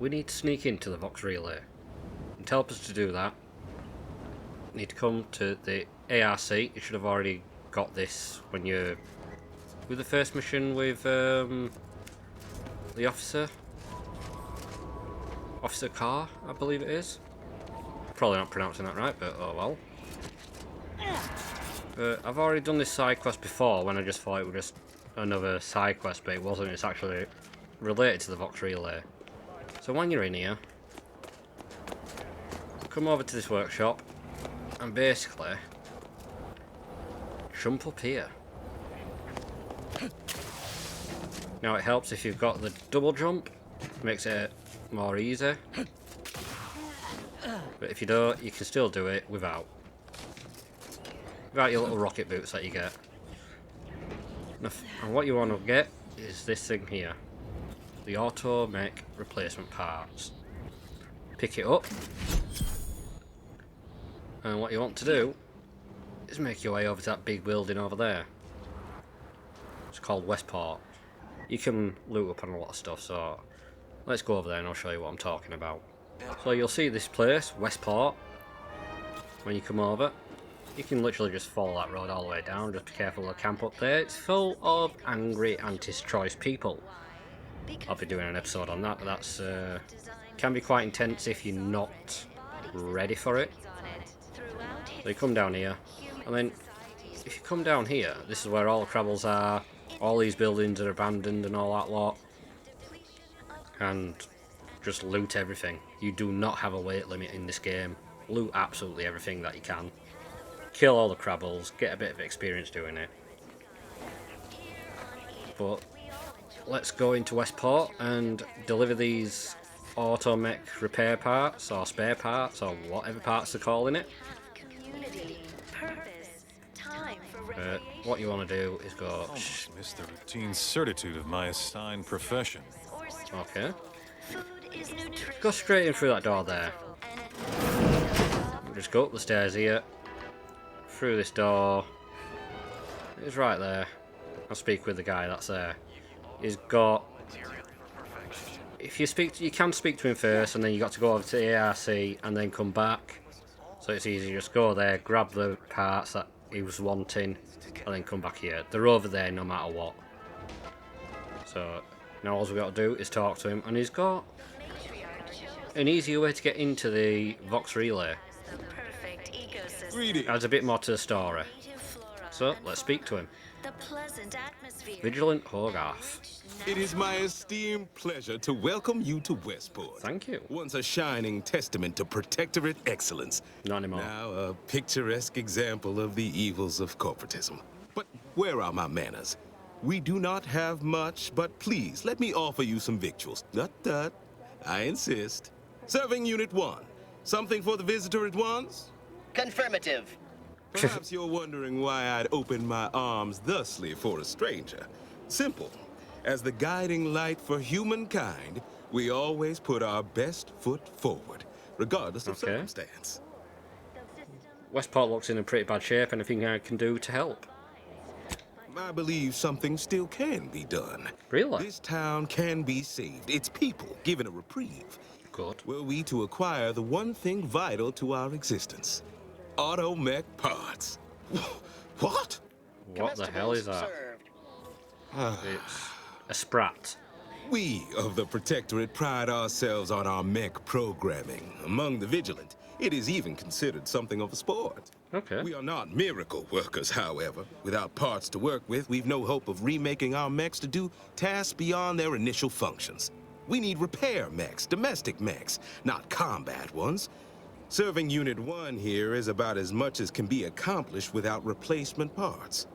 we need to sneak into the Vox Relay. And to help us to do that, we need to come to the ARC. You should have already got this when you're with the first mission with the officer. Officer Carr, I believe it is. Probably not pronouncing that right, but oh well. I've already done this side quest before when I just thought it was just another side quest, but it wasn't. It's actually related to the Vox Relay. So when you're in here, come over to this workshop and basically jump up here. Now it helps if you've got the double jump, makes it more easy. But if you don't, you can still do it without your little rocket boots that you get. And what you want to get is this thing here, the auto mech replacement parts. Pick it up, and what you want to do is make your way over to that big building over there. It's called Westport. You can loot up on a lot of stuff, so let's go over there and I'll show you what I'm talking about. So you'll see this place, Westport, when you come over. You can literally just follow that road all the way down, just be careful of the camp up there. It's full of angry anti-choice people. I'll be doing an episode on that, but that's can be quite intense if you're not ready for it. So you come down here, and then if you come down here, this is where all the Crabbles are. All these buildings are abandoned and all that lot. And just loot everything. You do not have a weight limit in this game. Loot absolutely everything that you can. Kill all the Crabbles, get a bit of experience doing it. But let's go into Westport and deliver these auto mech repair parts or spare parts or whatever parts they're calling it. What you want to do is go. Almost missed the routine certitude of my assigned profession. Okay. Go straight in through that door there. Just go up the stairs here. Through this door. It's right there. I'll speak with the guy that's there. He's got. If you speak, you can speak to him first, and then you got to go over to the ARC and then come back. So it's easy. Just go there, grab the parts that he was wanting, and then come back here. They're over there no matter what. So now all we got to do is talk to him, and he's got an easier way to get into the Vox Relay. Adds a bit more to the story. So let's speak to him. Vigilant Hogarth. It is my esteemed pleasure to welcome you to Westport. Thank you. Once a shining testament to protectorate excellence. Not anymore. Now a picturesque example of the evils of corporatism. But where are my manners? We do not have much, but please let me offer you some victuals. Tut. I insist. Serving Unit 1. Something for the visitor at once? Confirmative. Perhaps you're wondering why I'd open my arms thusly for a stranger. Simple. As the guiding light for humankind, we always put our best foot forward, regardless of circumstance. Westport looks in a pretty bad shape. Anything I can do to help? I believe something still can be done. Really? This town can be saved, its people given a reprieve. Good. Were we to acquire the one thing vital to our existence. Auto mech parts. What? What the hell is that? It's a sprat. We of the Protectorate pride ourselves on our mech programming. Among the vigilant, it is even considered something of a sport. Okay. We are not miracle workers, however. Without parts to work with, we've no hope of remaking our mechs to do tasks beyond their initial functions. We need repair mechs, domestic mechs, not combat ones. Serving Unit 1 here is about as much as can be accomplished without replacement parts.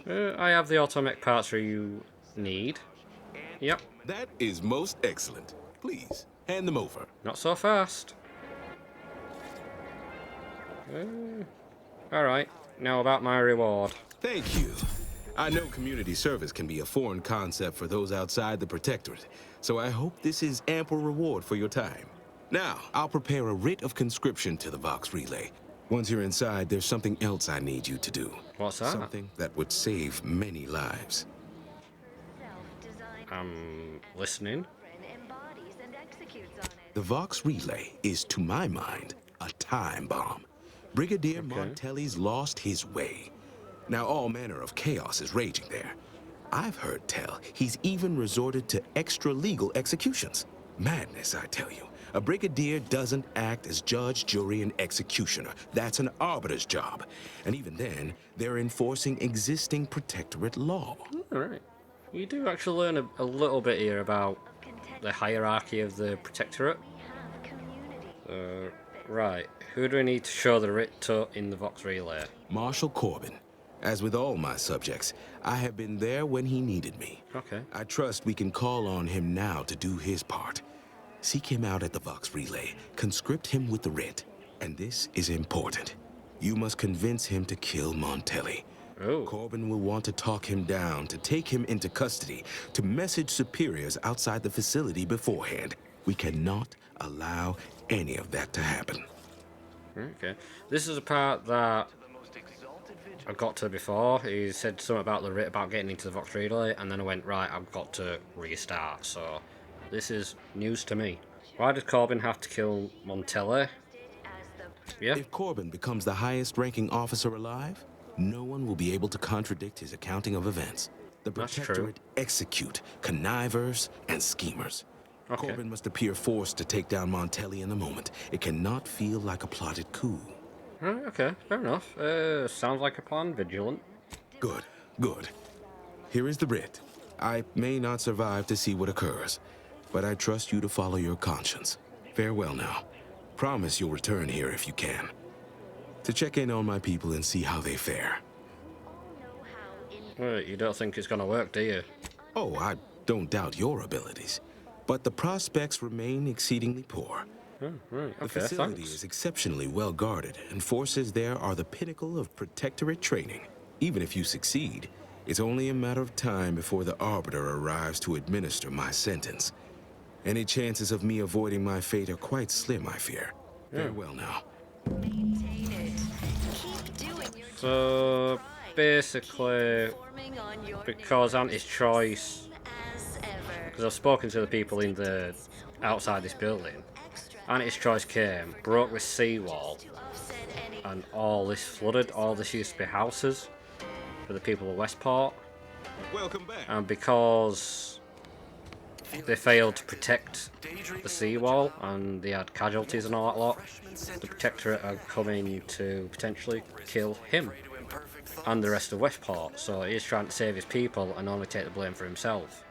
I have the automech parts you need. Yep. That is most excellent. Please, hand them over. Not so fast. Alright, now about my reward. Thank you. I know community service can be a foreign concept for those outside the Protectorate, so I hope this is ample reward for your time. Now, I'll prepare a writ of conscription to the Vox Relay. Once you're inside, there's something else I need you to do. What's that? Something that would save many lives. I'm listening. The Vox relay is, to my mind, a time bomb. Brigadier Montelli's lost his way. Now all manner of chaos is raging there. I've heard tell he's even resorted to extra-legal executions. Madness, I tell you. A brigadier doesn't act as judge, jury, and executioner. That's an arbiter's job. And even then, they're enforcing existing protectorate law. Alright. You do actually learn a little bit here about the hierarchy of the protectorate. Right. Who do we need to show the writ to in the Vox relay? Marshal Corbin. As with all my subjects, I have been there when he needed me. Okay. I trust we can call on him now to do his part. Seek him out at the Vox relay, conscript him with the writ. And this is important. You must convince him to kill Montelli. Oh. Corbin will want to talk him down, to take him into custody, to message superiors outside the facility beforehand. We cannot allow any of that to happen. Okay. This is a part that I got to before. He said something about the writ, about getting into the Vox relay, and then I went, right, I've got to restart, so this is news to me. Why did Corbin have to kill Montelli? Yeah. If Corbin becomes the highest-ranking officer alive, no one will be able to contradict his accounting of events. The That's true. Protectorate execute connivers and schemers. Okay. Corbin must appear forced to take down Montelli in the moment. It cannot feel like a plotted coup. Right, okay, fair enough. Sounds like a plan, Vigilant. Good, good. Here is the writ. I may not survive to see what occurs, but I trust you to follow your conscience. Farewell now. Promise you'll return here if you can, to check in on my people and see how they fare. Right, you don't think it's gonna work, do you? Oh, I don't doubt your abilities, but the prospects remain exceedingly poor. Oh, right, The okay, facility thanks. is exceptionally well guarded, and forces there are the pinnacle of protectorate training. Even if you succeed, it's only a matter of time before the Arbiter arrives to administer my sentence. Any chances of me avoiding my fate are quite slim, I fear. Farewell now. So, basically, because Auntie's choice, because I've spoken to the people in the outside this building, Auntie's choice came, broke this seawall, and all this flooded. All this used to be houses for the people of Westport, Welcome back. and because they failed to protect the seawall and they had casualties and all that lot, the Protectorate are coming to potentially kill him and the rest of Westport. So he's trying to save his people and only take the blame for himself.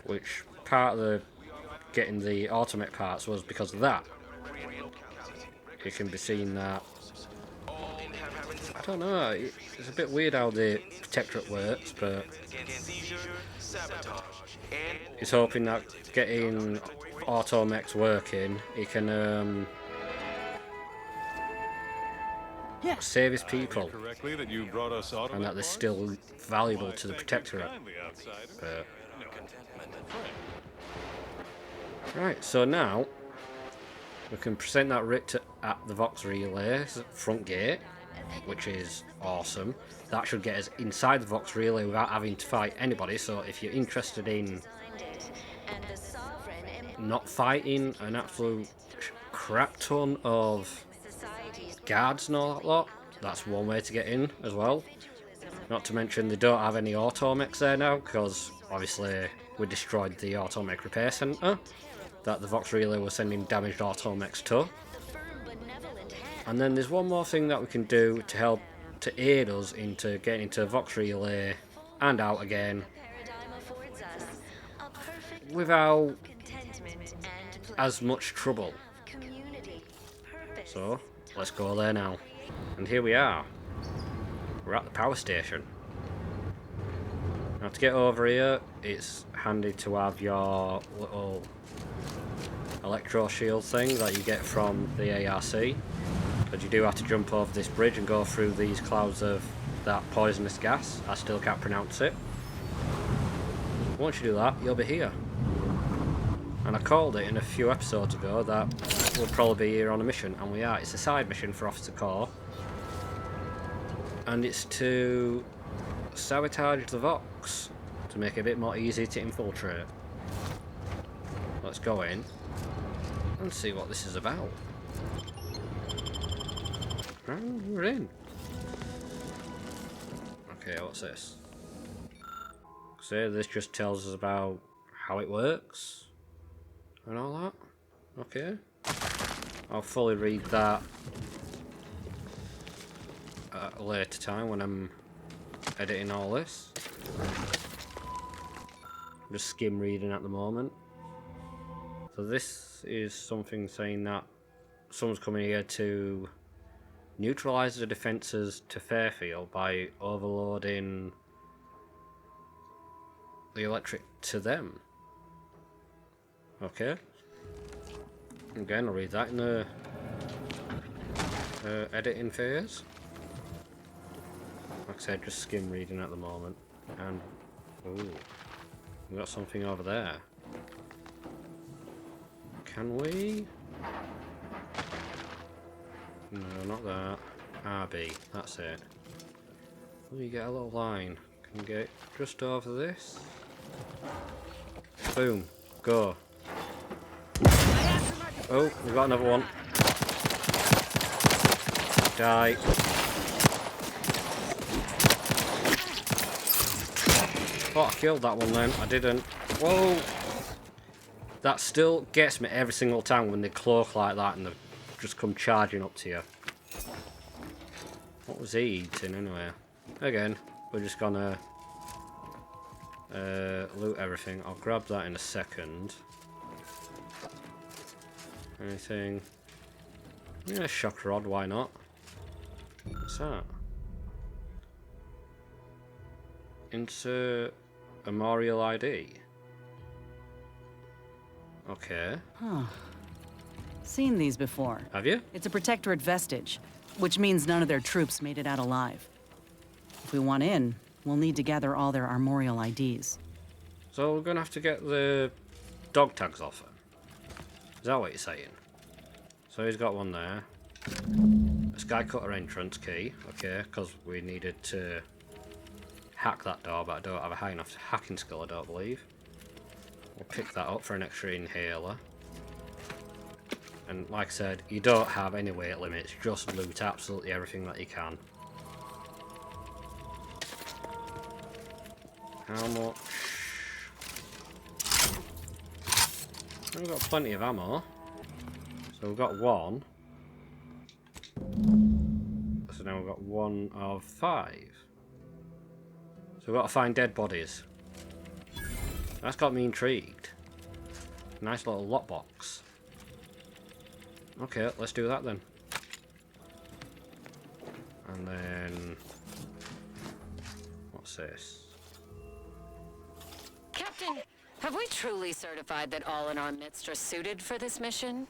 Which part of the getting the automate parts was because of that. It can be seen that, I don't know, it's a bit weird how the Protectorate works, but he's hoping that getting automechs working, he can save his people, Correctly that you brought us and that they're still valuable to the Protectorate. Right, so now we can present that writ at the Vox Relay's front gate, which is awesome. That should get us inside the Vox Relay without having to fight anybody, so if you're interested in not fighting an absolute crap ton of guards and all that lot, that's one way to get in as well. Not to mention they don't have any automechs there now, because obviously we destroyed the automech repair centre that the Vox Relay was sending damaged automechs to. And then there's one more thing that we can do to help to aid us into getting into Vox Relay and out again without as much trouble. So let's go there now. And here we are. We're at the power station. Now to get over here, it's handy to have your little electro shield thing that you get from the ARC. But you do have to jump over this bridge and go through these clouds of that poisonous gas. I still can't pronounce it. Once you do that, you'll be here. And I called it in a few episodes ago that we'll probably be here on a mission, and we are. It's a side mission for Officer Core. And it's to sabotage the Vox to make it a bit more easy to infiltrate. let's go in and see what this is about. And we're in. Okay, what's this? So this just tells us about how it works and all that. Okay. I'll fully read that at a later time when I'm editing all this. I'm just skim reading at the moment. So this is something saying that someone's coming here to neutralise the defences to Fairfield by overloading the electric to them. Okay. Again, I'll read that in the editing phase. Like I said, just skim reading at the moment. And, ooh, we've got something over there. Can we? No, not that. RB, that's it. Oh, you get a little line. Can you get just over this? Boom, go. Oh, we've got another one. Die. Oh, I killed that one then. I didn't. Whoa! That still gets me every single time when they cloak like that and they just come charging up to you. What was he eating anyway? Again, we're just gonna loot everything. I'll grab that in a second. Anything? Yeah, shock rod, why not? What's that? Insert a memorial ID. Okay. Huh. Seen these before. Have you? It's a protectorate vestige, which means none of their troops made it out alive. If we want in, we'll need to gather all their armorial IDs. So we're gonna have to get the dog tags off her. Is that what you're saying? So he's got one there. A skycutter entrance key, okay, because we needed to hack that door, but I don't have a high enough hacking skill, I don't believe. We'll pick that up for an extra inhaler. And like I said, you don't have any weight limits, just loot absolutely everything that you can. How much? We've got plenty of ammo. So we've got one. So now we've got 1 of 5. So we've got to find dead bodies. That's got me intrigued. Nice little lockbox. Okay, let's do that then. And then... what's this? Captain, have we truly certified that all in our midst are suited for this mission?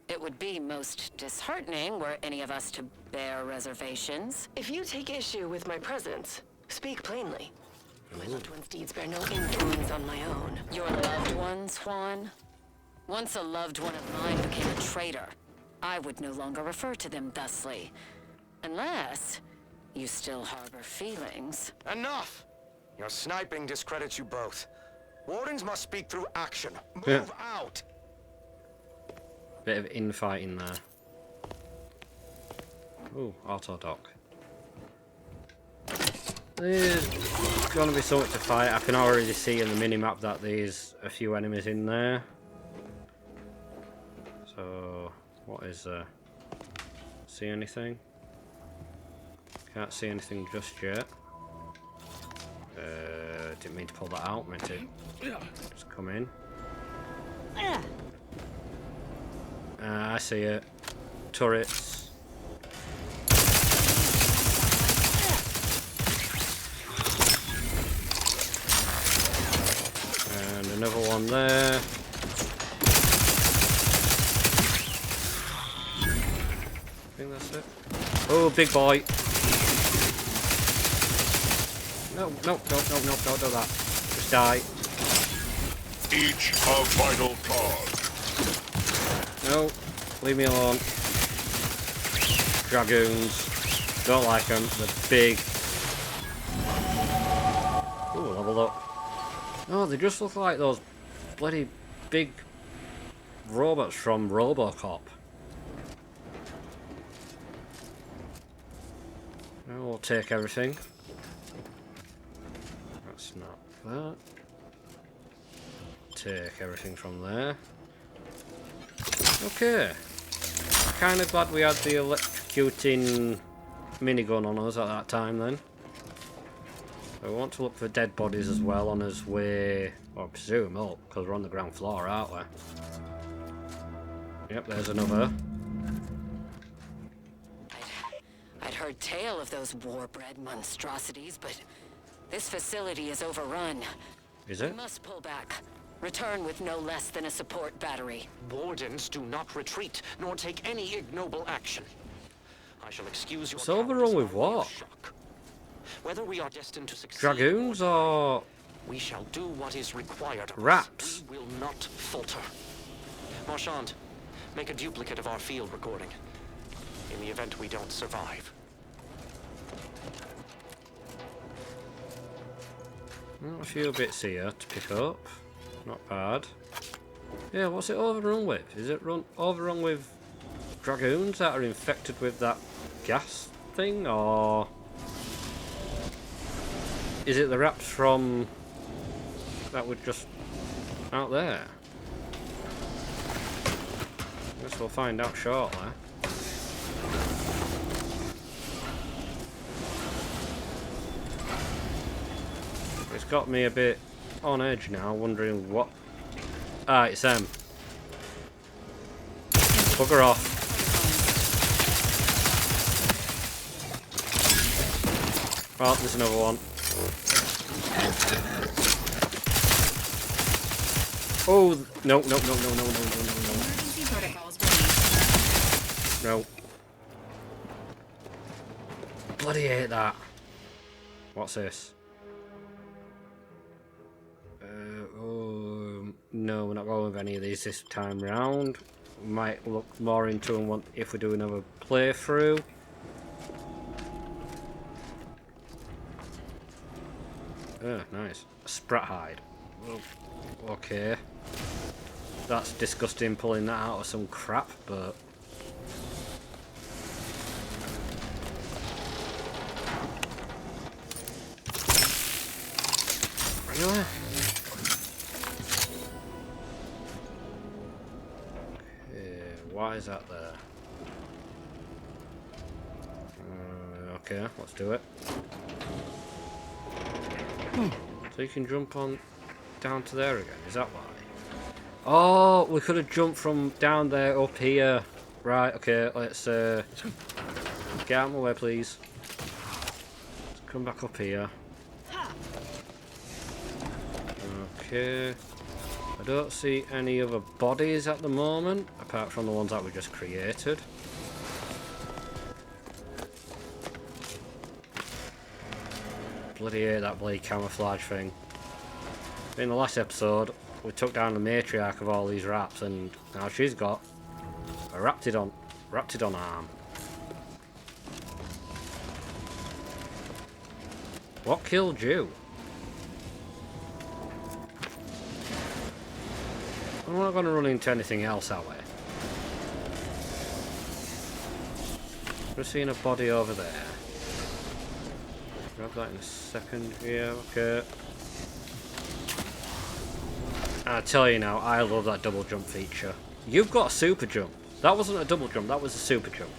It would be most disheartening were any of us to bear reservations. If you take issue with my presence, speak plainly. My loved one's deeds bear no influence on my own. Your loved ones, Juan? Once a loved one of mine became a traitor, I would no longer refer to them thusly. Unless you still harbor feelings. Enough! Your sniping discredits you both. Wardens must speak through action. Move out! Bit of infighting there. Ooh, auto dock. There's gonna be something to fight. I can already see in the minimap that there's a few enemies in there. So, what is there? See anything? Can't see anything just yet. Didn't mean to pull that out, meant to just come in. I see it. Turrets. And another one there. I think that's it. Oh, big boy. No, don't do that. Just die. Each a vital cause. No, leave me alone. Dragoons. Don't like them. They're big. Ooh, leveled up. Oh, they just look like those bloody big robots from RoboCop. We'll take everything. That's not that. Take everything from there. Okay. Kind of glad we had the electrocuting minigun on us at that time then. So we want to look for dead bodies as well on his way. Well, I presume up, because we're on the ground floor, aren't we? Yep, there's another. I'd heard tale of those war-bred monstrosities, but this facility is overrun. Is We it? must pull back. Return with no less than a support battery. Wardens do not retreat, nor take any ignoble action. I shall excuse your It's overrun with what? shock. Whether we are destined to succeed Dragoons or we shall do what is required of Raps? us. We will not falter. Marchand, make a duplicate of our field recording. In the event we don't survive. a few bits here to pick up. Not bad. Yeah, what's it overrun with? Is it overrun with dragoons that are infected with that gas thing, or is it the raps from that were just out there? Guess we'll find out shortly. It's got me a bit on edge now, wondering what... Ah, it's them. Bugger off. Oh, there's another one. Oh, no. No. Bloody hate that. What's this? No, we're not going with any of these this time round. We might look more into them if we do another playthrough. Oh, nice. A sprat hide. Well, okay. That's disgusting pulling that out of some crap, but... Really? Why is that there? Okay, let's do it. So you can jump on down to there again, is that why? Oh, we could have jumped from down there up here. Right, okay, let's get out of my way, please. Let's come back up here. Okay. I don't see any other bodies at the moment, apart from the ones that we just created. Bloody hate that blade camouflage thing. In the last episode, we took down the matriarch of all these raps, and now she's got a Raptidon arm. What killed you? We're not going to run into anything else, are we? We're seeing a body over there. Grab that in a second. Yeah, okay. I tell you now, I love that double jump feature. You've got a super jump. That wasn't a double jump, that was a super jump.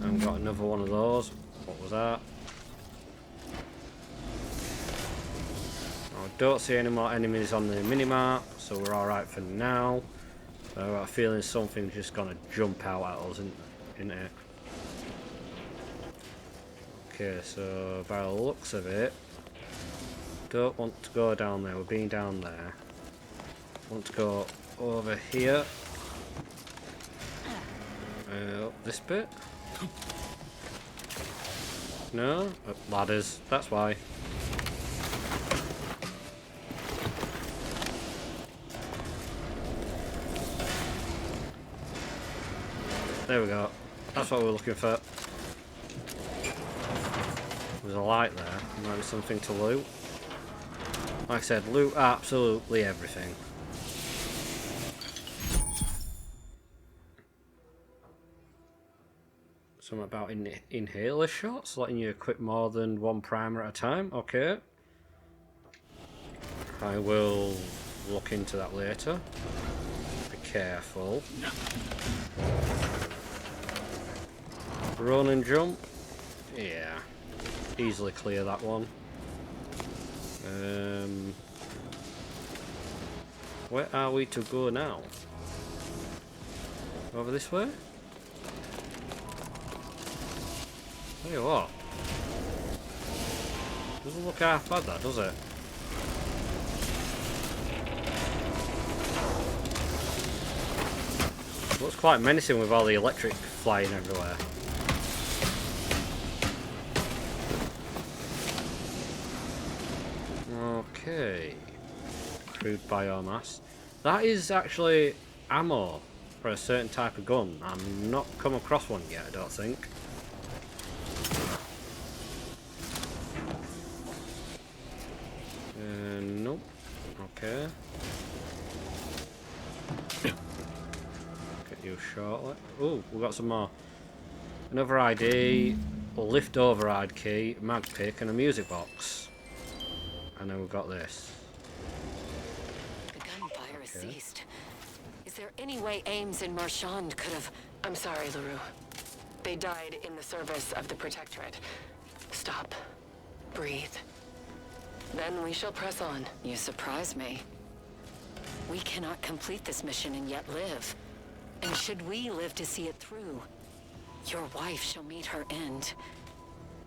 I've got another one of those. What was that? I don't see any more enemies on the minimap, so we're alright for now. I've got a feeling something's just gonna jump out at us, isn't it? Okay, so by the looks of it, don't want to go down there, we're being down there. Want to go over here. Up this bit? No? Ladders, that's why. There we go. That's what we're looking for. There's a light there. Might be something to loot. Like I said, loot absolutely everything. Something about inhaler shots, letting you equip more than one primer at a time. Okay. I will look into that later. Be careful. Run and jump. Yeah. Easily clear that one. Where are we to go now? Over this way? Tell you what. Doesn't look half bad, that, does it? Looks quite menacing with all the electric flying everywhere. Okay. Crude biomass. That is actually ammo for a certain type of gun. I'm not come across one yet, I don't think. Nope. Okay. Get you shortly. Oh, we got some more. Another ID, a lift override key, mag pick, and a music box. And then we've got this. The gunfire has ceased. Is there any way Ames and Marchand could have... I'm sorry, LaRue. They died in the service of the Protectorate. Stop. Breathe. Then we shall press on. You surprise me. We cannot complete this mission and yet live. And should we live to see it through, your wife shall meet her end.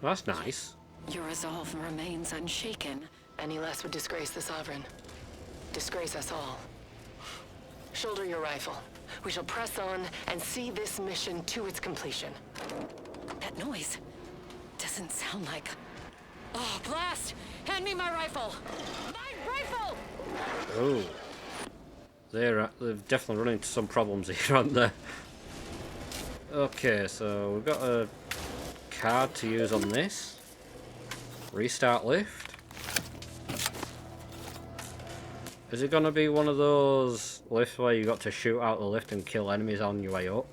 That's nice. Your resolve remains unshaken. Any less would disgrace the Sovereign. Disgrace us all. Shoulder your rifle. We shall press on and see this mission to its completion. That noise doesn't sound like... Oh, blast! Hand me my rifle! My rifle! Oh. They've definitely run into some problems here, aren't they? Okay, so we've got a card to use on this. Restart lift. Is it gonna be one of those lifts where you got to shoot out the lift and kill enemies on your way up?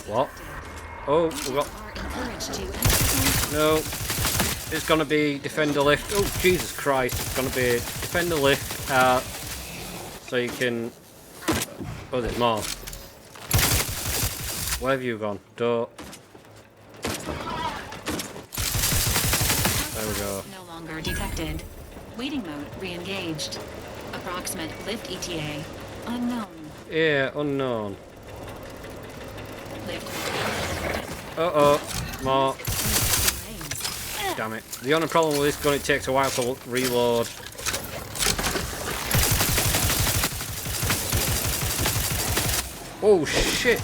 What? Oh, we got... No. It's gonna be defend the lift. Oh, Jesus Christ. It's gonna be defend the lift. So you can... Oh, there's more. Where have you gone? Don't... There we go. No longer detected. Waiting mode re-engaged. Approximate lift ETA unknown. Yeah, unknown. Lift. Uh-oh. More. Damn it. The only problem with this gun, it takes a while to reload. Oh, shit.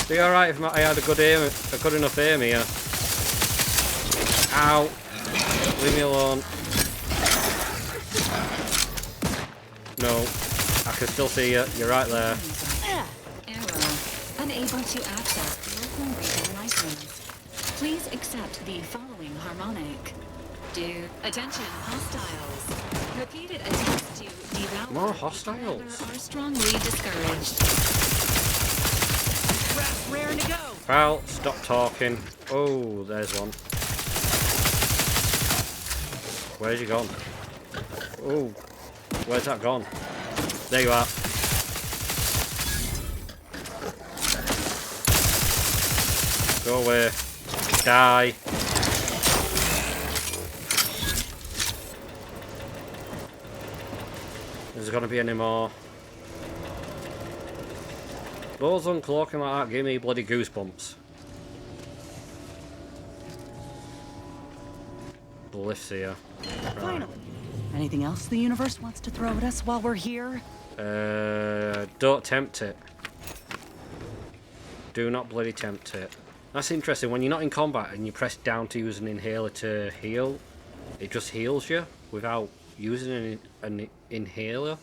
Be alright if I had a good aim, a good enough aim here. Ow. Leave me alone. No. I can still see you. You're right there. Error. Unable to access local region license. Please accept the following harmonic. Do attention hostiles. Repeated attempts to devour More hostiles. are strongly discouraged. Raring to go. Pal, stop talking. Oh, there's one. Where's he gone? Oh, where's that gone? There you are. Go away. Die. Is there gonna be any more? Those uncloaking like that give me bloody goosebumps. The lift's here. Right. Finally. Anything else the universe wants to throw at us while we're here? Don't tempt it. Do not bloody tempt it. That's interesting. When you're not in combat and you press down to use an inhaler to heal, it just heals you without using an inhaler.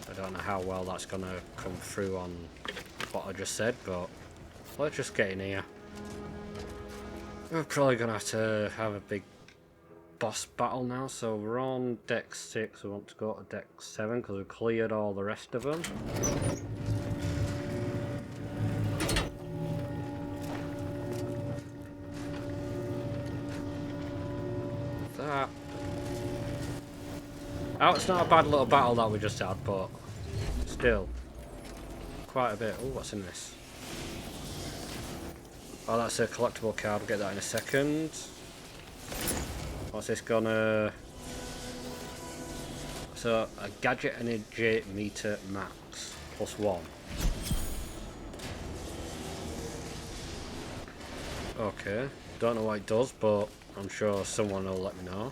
I don't know how well that's gonna come through on what I just said, but let's just get in here. We're probably gonna have to have a big boss battle now. So we're on deck 6. We want to go to deck 7 because we've cleared all the rest of them. That. Oh, it's not a bad little battle that we just had, but still quite a bit. Oh, what's in this? Oh, that's a collectible card. We'll get that in a second. What's this gonna... So, a gadget energy meter max. +1. Okay. Don't know what it does, but I'm sure someone will let me know.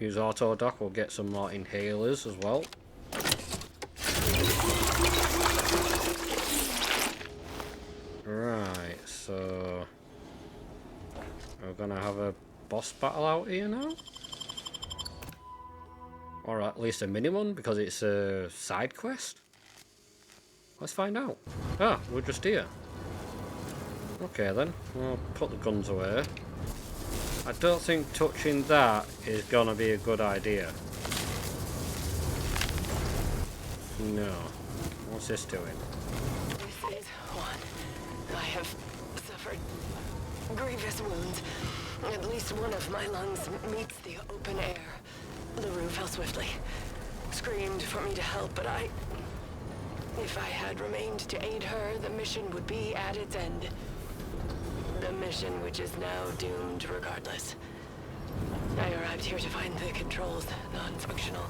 Use auto dock. We'll get some more inhalers as well. Right, so we're gonna have a boss battle out here now, or at least a mini one because it's a side quest. Let's find out. Ah, we're just here. Okay then, we'll put the guns away. I don't think touching that is gonna be a good idea. No. What's this doing? This is one. I have suffered grievous wounds. At least one of my lungs meets the open air. LaRue fell swiftly. Screamed for me to help, but if I had remained to aid her, the mission would be at its end. The mission which is now doomed regardless. I arrived here to find the controls non-functional.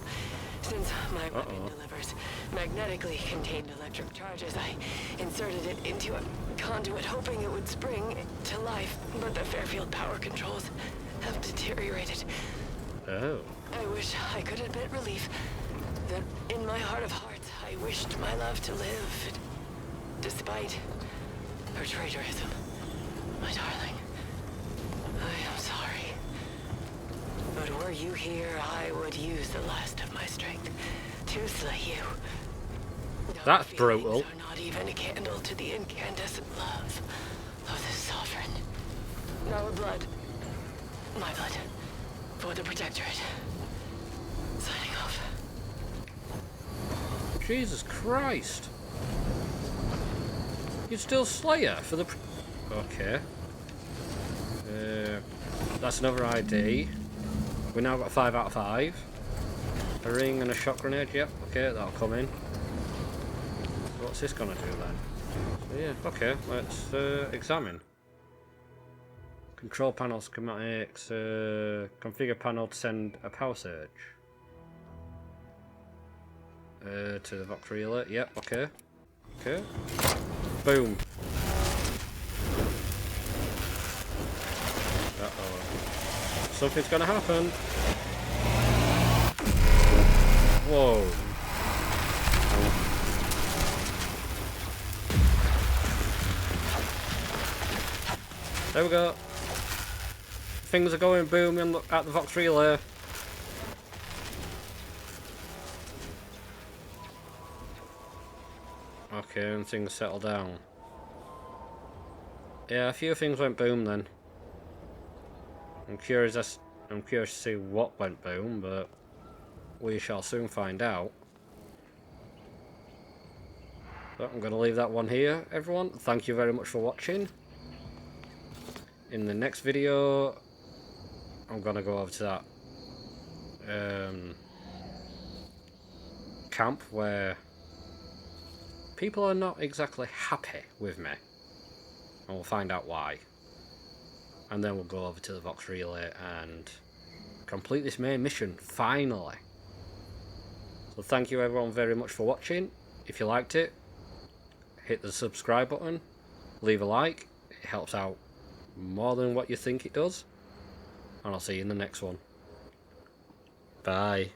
Since my weapon delivers magnetically contained electric charges, I inserted it into a conduit hoping it would spring to life, but the Fairfield power controls have deteriorated. Oh. I wish I could admit relief that in my heart of hearts I wished my love to live, despite her traitorism. My darling, I am sorry. But were you here, I would use the last of my strength to slay you. That's brutal. Are not even a candle to the incandescent love of the sovereign. Our blood, my blood, for the protectorate. Signing off. Jesus Christ! You're still Slayer for the... Okay. That's another ID. We now got 5 out of 5. A ring and a shot grenade, yep. Okay, that'll come in. What's this gonna do then? So, yeah, okay, let's examine. Control panel schematics, configure panel to send a power surge. To the Vox relay, yep, okay. Okay. Boom. Uh-oh. Something's gonna happen. Whoa. There we go. Things are going boom at the Vox relay. Okay, and things settle down. Yeah, a few things went boom then. I'm curious to see what went boom, but we shall soon find out. But I'm going to leave that one here, everyone. Thank you very much for watching. In the next video, I'm going to go over to that camp where people are not exactly happy with me. And we'll find out why. And then we'll go over to the Vox relay and complete this main mission, finally. So thank you everyone very much for watching. If you liked it, hit the subscribe button, leave a like. It helps out more than what you think it does. And I'll see you in the next one. Bye.